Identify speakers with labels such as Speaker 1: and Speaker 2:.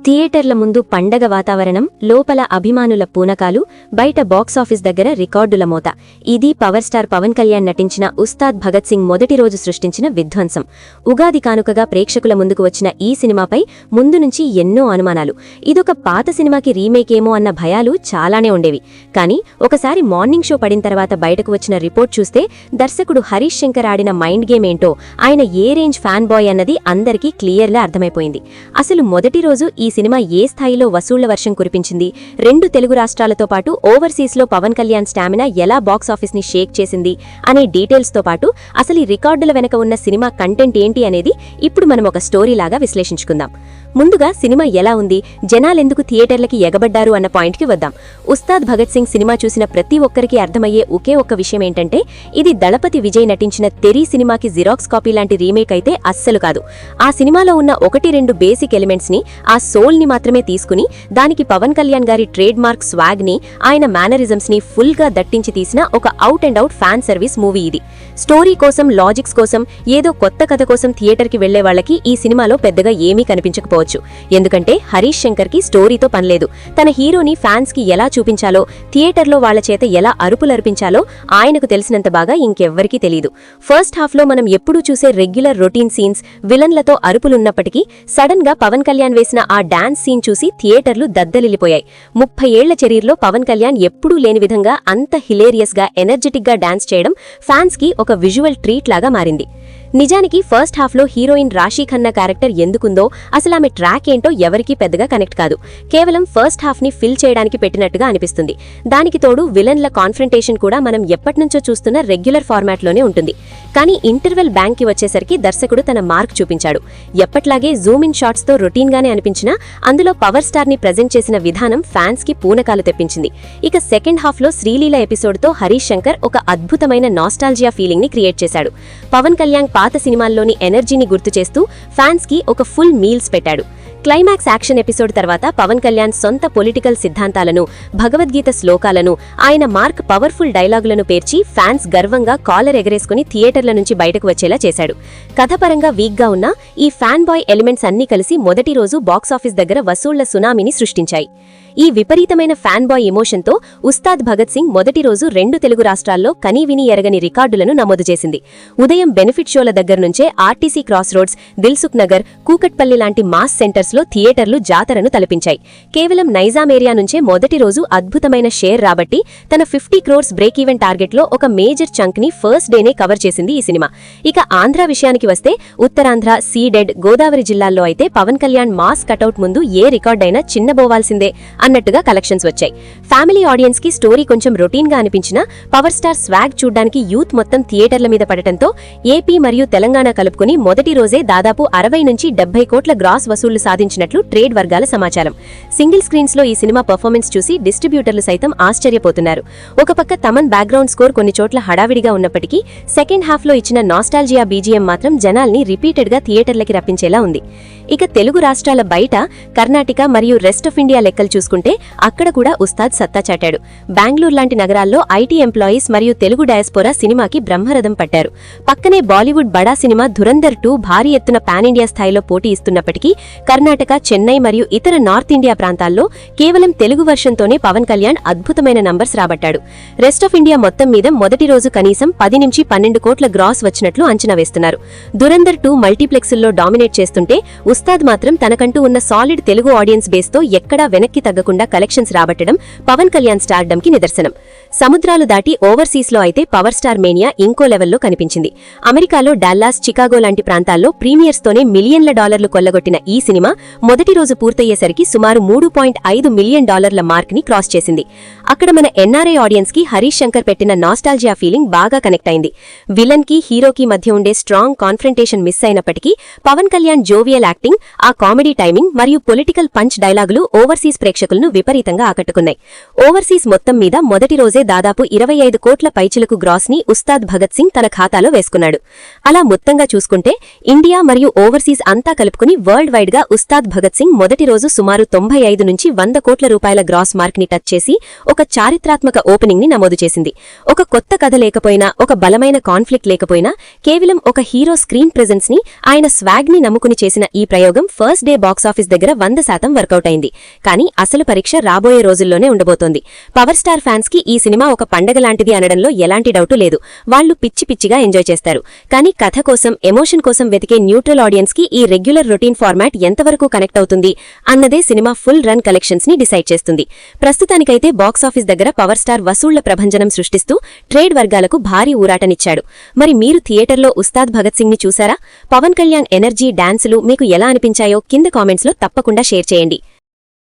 Speaker 1: థియేటర్ల ముందు పండగ వాతావరణం, లోపల అభిమానుల పూనకాలు, బయట బాక్సాఫీస్ దగ్గర రికార్డుల మోత. ఇది పవర్ స్టార్ పవన్ కళ్యాణ్ నటించిన ఉస్తాద్ భగత్ సింగ్ మొదటి రోజు సృష్టించిన విధ్వంసం. ఉగాది కానుకగా ప్రేక్షకుల ముందుకు వచ్చిన ఈ సినిమాపై ముందు నుంచి ఎన్నో అనుమానాలు. ఇదొక పాత సినిమాకి రీమేక్ ఏమో అన్న భయాలు చాలానే ఉండేవి. కానీ ఒకసారి మార్నింగ్ షో పడిన తర్వాత బయటకు వచ్చిన రిపోర్ట్ చూస్తే దర్శకుడు హరీష్ శంకర్ ఆడిన మైండ్ గేమ్ ఏంటో, ఆయన ఏ రేంజ్ ఫ్యాన్ బాయ్ అన్నది అందరికీ క్లియర్గా అర్థమైపోయింది. అసలు మొదటి రోజు ఈ సినిమా ఏ స్థాయిలో వసూళ్ల వర్షం కురిపించింది, 2 తెలుగు రాష్ట్రాలతో పాటు ఓవర్సీస్లో పవన్ కళ్యాణ్ స్టామినా ఎలా బాక్సాఫీస్ని షేక్ చేసింది అనే డీటెయిల్స్తో పాటు అసలు ఈ రికార్డుల వెనక ఉన్న సినిమా కంటెంట్ ఏంటి అనేది ఇప్పుడు మనం ఒక స్టోరీలాగా విశ్లేషించుకుందాం. ముందుగా సినిమా ఎలా ఉంది, జనాలెందుకు థియేటర్లకి ఎగబడ్డారు అన్న పాయింట్కి వద్దాం. ఉస్తాద్ భగత్ సింగ్ సినిమా చూసిన ప్రతి ఒక్కరికి అర్థమయ్యే ఒకే ఒక్క విషయం ఏంటంటే, ఇది దళపతి విజయ్ నటించిన తెరీ సినిమాకి జిరాక్స్ కాపీ లాంటి రీమేక్ అయితే అస్సలు కాదు. ఆ సినిమాలో ఉన్న 1-2 బేసిక్ ఎలిమెంట్స్ ని, ఆ సోల్ ని మాత్రమే తీసుకుని దానికి పవన్ కళ్యాణ్ గారి ట్రేడ్ మార్క్ స్వాగ్ ని, ఆయన మేనరిజమ్స్ ని ఫుల్ గా దట్టించి తీసిన ఒక out and out fan service movie ఇది. స్టోరీ కోసం, లాజిక్స్ కోసం, ఏదో కొత్త కథ కోసం థియేటర్కి వెళ్లే వాళ్ళకి ఈ సినిమాలో పెద్దగా ఏమీ కనిపించకపోవచ్చు. ఎందుకంటే హరీష్ శంకర్ కి స్టోరీతో పనిలేదు. తన హీరోని ఫ్యాన్స్ కి ఎలా చూపించాలో, థియేటర్లో వాళ్ల చేత ఎలా అరుపులర్పించాలో ఆయనకు తెలిసినంత బాగా ఇంకెవ్వరికీ తెలియదు. ఫస్ట్ హాఫ్ లో మనం ఎప్పుడూ చూసే రెగ్యులర్ రొటీన్ సీన్స్, విలన్లతో అరుపులున్నప్పటికీ సడన్ గా పవన్ కళ్యాణ్ వేసిన ఆ డాన్స్ సీన్ చూసి థియేటర్లు దద్దలిల్లిపోయాయి. 30 ఏళ్ల కెరీర్లో పవన్ కళ్యాణ్ ఎప్పుడూ లేని విధంగా అంత హిలేరియస్ గా, ఎనర్జెటిక్ గా డాన్స్ చేయడం ఫ్యాన్స్ కి ఒక విజువల్ ట్రీట్ లాగా మారింది. నిజానికి ఫస్ట్ హాఫ్ లో హీరోయిన్ రాశీ ఖన్నా క్యారెక్టర్ ఎందుకుందో, అసలు ఆమె ట్రాక్ ఏంటో ఎవరికీ పెద్దగా కనెక్ట్ కాదు. కేవలం ఫస్ట్ హాఫ్ ని ఫిల్ చేయడానికి పెట్టినట్టుగా అనిపిస్తుంది. దానికి తోడు విలన్ల కాన్ఫ్రంటేషన్ కూడా మనం ఎప్పటినుంచో చూస్తున్న రెగ్యులర్ ఫార్మాట్ లోనే ఉంటుంది. కానీ ఇంటర్వెల్ బ్యాంక్ కి వచ్చేసరికి దర్శకుడు తన మార్క్ చూపించాడు. ఎప్పట్లాగే జూమ్ ఇన్ షాట్స్ తో రొటీన్ గానే అనిపించినా అందులో పవర్ స్టార్ ని ప్రెజెంట్ చేసిన విధానం ఫ్యాన్స్ కి పూనకాలు తెప్పించింది. ఇక సెకండ్ హాఫ్ లో శ్రీలీల ఎపిసోడ్ తో హరీష్ శంకర్ ఒక అద్భుతమైన నాస్టాల్జియా ఫీలింగ్ ని క్రియేట్ చేశాడు. పవన్ కళ్యాణ్ పాత సినిమాల్లోని ఎనర్జీని గుర్తు చేస్తూ ఫ్యాన్స్ కి ఒక ఫుల్ మీల్స్ పెట్టాడు. క్లైమాక్స్ యాక్షన్ ఎపిసోడ్ తర్వాత పవన్ కళ్యాణ్ సొంత పొలిటికల్ సిద్ధాంతాలను, భగవద్గీత శ్లోకాలను, ఆయన మార్క్ పవర్ఫుల్ డైలాగులను పేర్చి ఫ్యాన్స్ గర్వంగా కాలర్ ఎగరేసుకుని థియేటర్ల నుంచి బయటకు వచ్చేలా చేశాడు. కథపరంగా వీక్ గా ఉన్న ఈ ఫ్యాన్ బాయ్ ఎలిమెంట్స్ అన్నీ కలిసి మొదటి రోజు బాక్సాఫీస్ దగ్గర వసూళ్ల సునామీని సృష్టించాయి. ఈ విపరీతమైన ఫ్యాన్ బాయ్ ఎమోషన్తో ఉస్తాద్ భగత్ సింగ్ మొదటి రోజు 2 తెలుగు రాష్ట్రాల్లో కనీవిని ఎరగని రికార్డులను నమోదు చేసింది. ఉదయం బెనిఫిట్ షోల దగ్గర నుంచే RTC cross roads, Dilsukh Nagar, Kukatpally లాంటి మాస్ సెంటర్స్ లో థియేటర్లు జాతరను తలపించాయి. కేవలం నైజాం ఏరియా నుంచే మొదటి రోజు అద్భుతమైన షేర్ రాబట్టి తన 50 crores బ్రేక్ ఈవెన్ టార్గెట్ లో ఒక మేజర్ చంక్ ని ఫస్ట్ డేనే కవర్ చేసింది ఈ సినిమా. ఇక ఆంధ్ర విషయానికి వస్తే ఉత్తరాంధ్ర, సీడెడ్, గోదావరి జిల్లాల్లో అయితే పవన్ కళ్యాణ్ మాస్ కటౌట్ ముందు ఏ రికార్డ్ అయినా చిన్నబోవాల్సిందే అన్నట్టుగా కలెక్షన్స్ వచ్చాయి. ఫ్యామిలీ ఆడియన్స్ కి స్టోరీ కొంచెం రొటీన్ గా అనిపించినా పవర్ స్టార్ స్వాగ్ చూడ్డానికి యూత్ మొత్తం థియేటర్ల మీద పడటంతో ఏపీ మరియు తెలంగాణ కలుపుకుని మొదటి రోజే దాదాపు 60 నుంచి 70 కోట్ల గ్రాస్ వసూళ్లు సాధించినట్లు ట్రేడ్ వర్గాల సమాచారం. సింగిల్ స్క్రీన్స్ లో ఈ సినిమా పర్ఫార్మెన్స్ చూసి డిస్ట్రిబ్యూటర్లు సైతం ఆశ్చర్యపోతున్నారు. ఒక పక్క తమన్ బ్యాక్గ్రౌండ్ స్కోర్ కొన్ని చోట్ల హడావిడిగా ఉన్నప్పటికీ సెకండ్ హాఫ్ లో ఇచ్చిన నాస్టాల్జియా బీజిఎం మాత్రం జనాల్ని రిపీటెడ్ గా థియేటర్లకి రప్పించేలా ఉంది. ఇక తెలుగు రాష్ట్రాల బయట కర్ణాటక మరియు రెస్ట్ ఆఫ్ ఇండియా లెక్కలు చూసుకుంటే అక్కడ కూడా ఉస్తాద్ సత్తా చాటాడు. బెంగళూరు లాంటి నగరాల్లో ఐటీ ఎంప్లాయీస్ మరియు తెలుగు డయాస్పోరా సినిమాకి బ్రహ్మరథం పట్టారు. పక్కనే బాలీవుడ్ బడా సినిమా ధురంధర్ 2 భారీ ఎత్తున పాన్ ఇండియా స్థాయిలో పోటీ ఇస్తున్నప్పటికీ కర్ణాటక, చెన్నై మరియు ఇతర నార్త్ ఇండియా ప్రాంతాల్లో కేవలం తెలుగు వర్షన్తోనే పవన్ కళ్యాణ్ అద్భుతమైన నంబర్స్ రాబట్టాడు. రెస్ట్ ఆఫ్ ఇండియా మొత్తం మీద మొదటి రోజు కనీసం 10 నుంచి 12 కోట్ల గ్రాస్ వచ్చినట్లు అంచనా వేస్తున్నారు. ధురంధర్ 2 మల్టీప్లెక్స్ల్లో డామినేట్ చేస్తుంటే ఉస్తాద్ మాత్రం తనకంటూ ఉన్న సాలిడ్ తెలుగు ఆడియన్స్ బేస్తో ఎక్కడా వెనక్కి తగ్గకుండా కలెక్షన్స్ రాబట్టడం పవన్ కళ్యాణ్ స్టార్డమ్ కి నిదర్శనం. సముద్రాలు దాటి ఓవర్సీస్ లో అయితే పవర్ స్టార్ మేనియా ఇంకో లెవెల్లో కనిపించింది. అమెరికాలో డాల్లాస్, చికాగో లాంటి ప్రాంతాల్లో ప్రీమియర్స్ తోనే మిలియన్ల డాలర్లు కొల్లగొట్టిన ఈ సినిమా మొదటి రోజు పూర్తయ్యేసరికి సుమారు $3.5 మిలియన్ మార్క్ ని క్రాస్ చేసింది. అక్కడ మన ఎన్ఆర్ఐ ఆడియన్స్ కి హరీష్ శంకర్ పెట్టిన నాస్టాల్జియా ఫీలింగ్ బాగా కనెక్ట్ అయింది. విలన్ కి, హీరోకి మధ్య ఉండే స్ట్రాంగ్ కాన్ఫ్రంటేషన్ మిస్ అయినప్పటికీ పవన్ కళ్యాణ్ జోవియల్ యాక్టింగ్, ఆ కామెడీ టైమింగ్ మరియు పొలిటికల్ పంచ్ డైలాగులు ఓవర్సీస్ ప్రేక్షకులు ప్రేక్షకులను విపరీతంగా ఆకట్టుకున్నాయి. ఓవర్సీస్ మొత్తం మీద మొదటి రోజే దాదాపు 25 కోట్ల పైచిలకు గ్రాస్ ని ఉస్తాద్ భగత్ సింగ్ తన ఖాతాలో వేసుకున్నాడు. అలా మొత్తంగా చూసుకుంటే ఇండియా మరియు ఓవర్సీస్ అంతా కలుపుకుని వరల్డ్ వైడ్ గా ఉస్తాద్ భగత్ సింగ్ మొదటి రోజు సుమారు 95 నుంచి 100 కోట్ల రూపాయల గ్రాస్ మార్క్ ని టచ్ చేసి ఒక చారిత్రాత్మక ఓపెనింగ్ ని నమోదు చేసింది. ఒక కొత్త కథ లేకపోయినా, ఒక బలమైన కాన్ఫ్లిక్ట్ లేకపోయినా, కేవలం ఒక హీరో స్క్రీన్ ప్రెజెన్స్ ని, ఆయన స్వాగ్ ని నమ్ముకుని చేసిన ఈ ప్రయోగం ఫస్ట్ డే బాక్సాఫీస్ దగ్గర 100% వర్కౌట్ అయింది. కానీ అసలు పరీక్ష రాబోయే రోజుల్లోనే ఉండబోతోంది. పవర్ స్టార్ ఫ్యాన్స్ కి ఈ సినిమా ఒక పండగ లాంటిది అనడంలో ఎలాంటి డౌటు లేదు. వాళ్లు పిచ్చి పిచ్చిగా ఎంజాయ్ చేస్తారు. కానీ కథ కోసం, ఎమోషన్ కోసం వెతికే న్యూట్రల్ ఆడియన్స్ కి ఈ రెగ్యులర్ రొటీన్ ఫార్మాట్ ఎంతవరకు కనెక్ట్ అవుతుంది అన్నదే సినిమా ఫుల్ రన్ కలెక్షన్స్ ని డిసైడ్ చేస్తుంది. ప్రస్తుతానికైతే బాక్సాఫీస్ దగ్గర పవర్ స్టార్ వసూళ్ల ప్రభంజనం సృష్టిస్తూ ట్రేడ్ వర్గాలకు భారీ ఊరాటనిచ్చాడు. మరి మీరు థియేటర్లో ఉస్తాద్ భగత్ సింగ్ ని చూసారా? పవన్ కళ్యాణ్ ఎనర్జీ, డాన్సులు మీకు ఎలా అనిపించాయో కింద కామెంట్స్ లో తప్పకుండా షేర్ చేయండి.